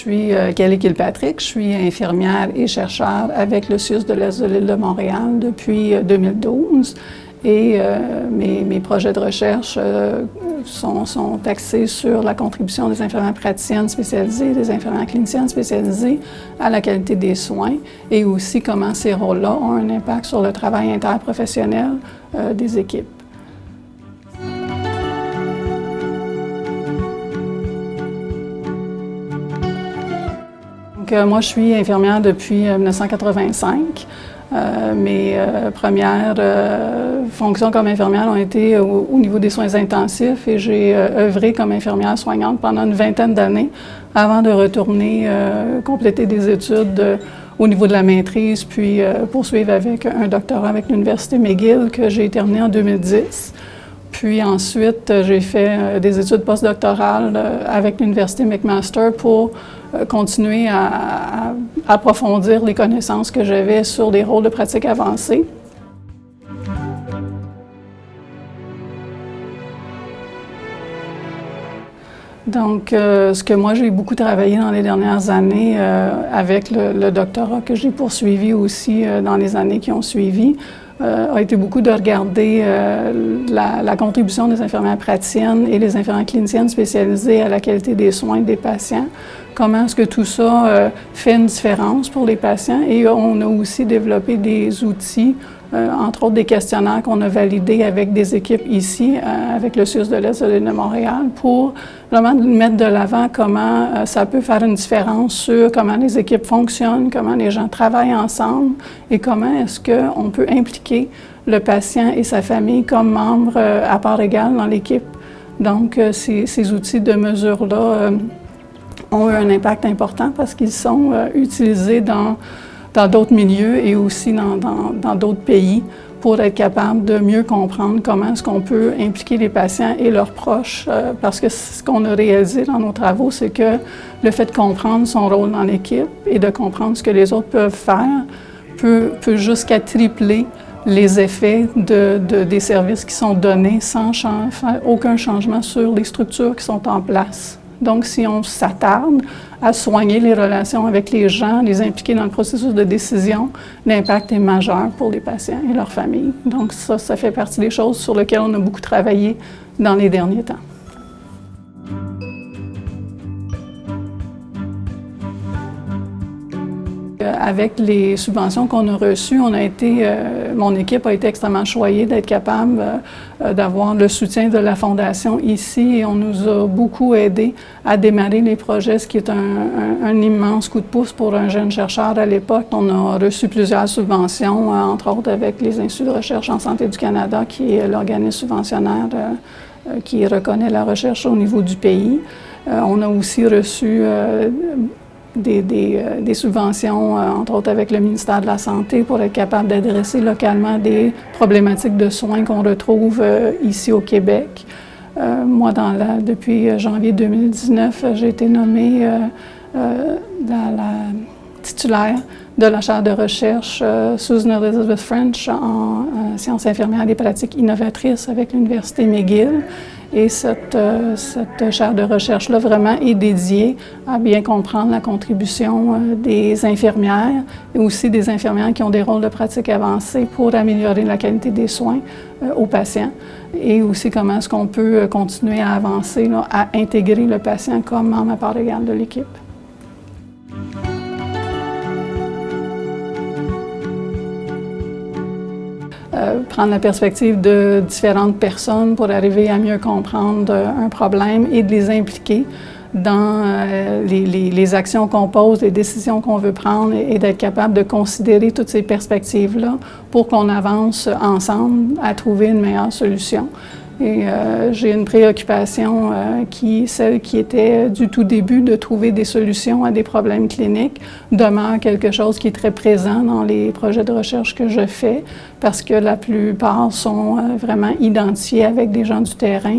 suis Kelly Kilpatrick, je suis infirmière et chercheur avec le CIUSS de l'Est de l'île de Montréal depuis 2012. Et mes projets de recherche sont axés sur la contribution des infirmières praticiennes spécialisées, des infirmières cliniciennes spécialisées à la qualité des soins et aussi comment ces rôles-là ont un impact sur le travail interprofessionnel des équipes. Donc, moi, je suis infirmière depuis 1985. Mes premières fonctions comme infirmière ont été au niveau des soins intensifs et j'ai œuvré comme infirmière soignante pendant une vingtaine d'années avant de retourner compléter des études au niveau de la maîtrise, puis poursuivre avec un doctorat avec l'Université McGill que j'ai terminé en 2010. Puis ensuite, j'ai fait des études postdoctorales avec l'Université McMaster pour continuer à approfondir les connaissances que j'avais sur des rôles de pratique avancée. Donc, ce que moi j'ai beaucoup travaillé dans les dernières années avec le doctorat que j'ai poursuivi aussi dans les années qui ont suivi, a été beaucoup de regarder la contribution des infirmières praticiennes et les infirmières cliniciennes spécialisées à la qualité des soins des patients. Comment est-ce que tout ça fait une différence pour les patients? Et on a aussi développé des outils, entre autres des questionnaires qu'on a validés avec des équipes ici, avec le CIUSS de l'Est de l'île de Montréal, pour vraiment mettre de l'avant comment ça peut faire une différence sur comment les équipes fonctionnent, comment les gens travaillent ensemble et comment est-ce qu'on peut impliquer le patient et sa famille comme membres à part égale dans l'équipe. Donc, ces outils de mesure-là ont eu un impact important parce qu'ils sont utilisés dans d'autres milieux et aussi dans d'autres pays pour être capable de mieux comprendre comment est-ce qu'on peut impliquer les patients et leurs proches. Parce que ce qu'on a réalisé dans nos travaux, c'est que le fait de comprendre son rôle dans l'équipe et de comprendre ce que les autres peuvent faire peut jusqu'à tripler les effets des services qui sont donnés sans faire aucun changement sur les structures qui sont en place. Donc, si on s'attarde à soigner les relations avec les gens, les impliquer dans le processus de décision, l'impact est majeur pour les patients et leurs familles. Donc, ça fait partie des choses sur lesquelles on a beaucoup travaillé dans les derniers temps. Avec les subventions qu'on a reçues, mon équipe a été extrêmement choyée d'être capable d'avoir le soutien de la Fondation ici et on nous a beaucoup aidés à démarrer les projets, ce qui est un immense coup de pouce pour un jeune chercheur à l'époque. On a reçu plusieurs subventions, entre autres avec les Instituts de recherche en santé du Canada, qui est l'organisme subventionnaire qui reconnaît la recherche au niveau du pays. On a aussi reçu des subventions, entre autres avec le ministère de la Santé, pour être capable d'adresser localement des problématiques de soins qu'on retrouve ici au Québec. Moi, depuis janvier 2019, j'ai été nommée la titulaire de la chaire de recherche Susan Elizabeth French en sciences infirmières et pratiques innovatrices avec l'Université McGill. Et cette chaire de recherche-là vraiment est dédiée à bien comprendre la contribution des infirmières et aussi des infirmières qui ont des rôles de pratique avancés pour améliorer la qualité des soins aux patients et aussi comment est-ce qu'on peut continuer à avancer, à intégrer le patient comme membre à part égale de l'équipe. Prendre la perspective de différentes personnes pour arriver à mieux comprendre un problème et de les impliquer dans les actions qu'on pose, les décisions qu'on veut prendre et d'être capable de considérer toutes ces perspectives-là pour qu'on avance ensemble à trouver une meilleure solution. Et j'ai une préoccupation celle qui était du tout début de trouver des solutions à des problèmes cliniques, demeure quelque chose qui est très présent dans les projets de recherche que je fais parce que la plupart sont vraiment identifiés avec des gens du terrain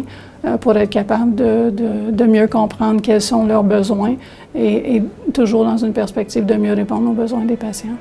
pour être capable de mieux comprendre quels sont leurs besoins et toujours dans une perspective de mieux répondre aux besoins des patients.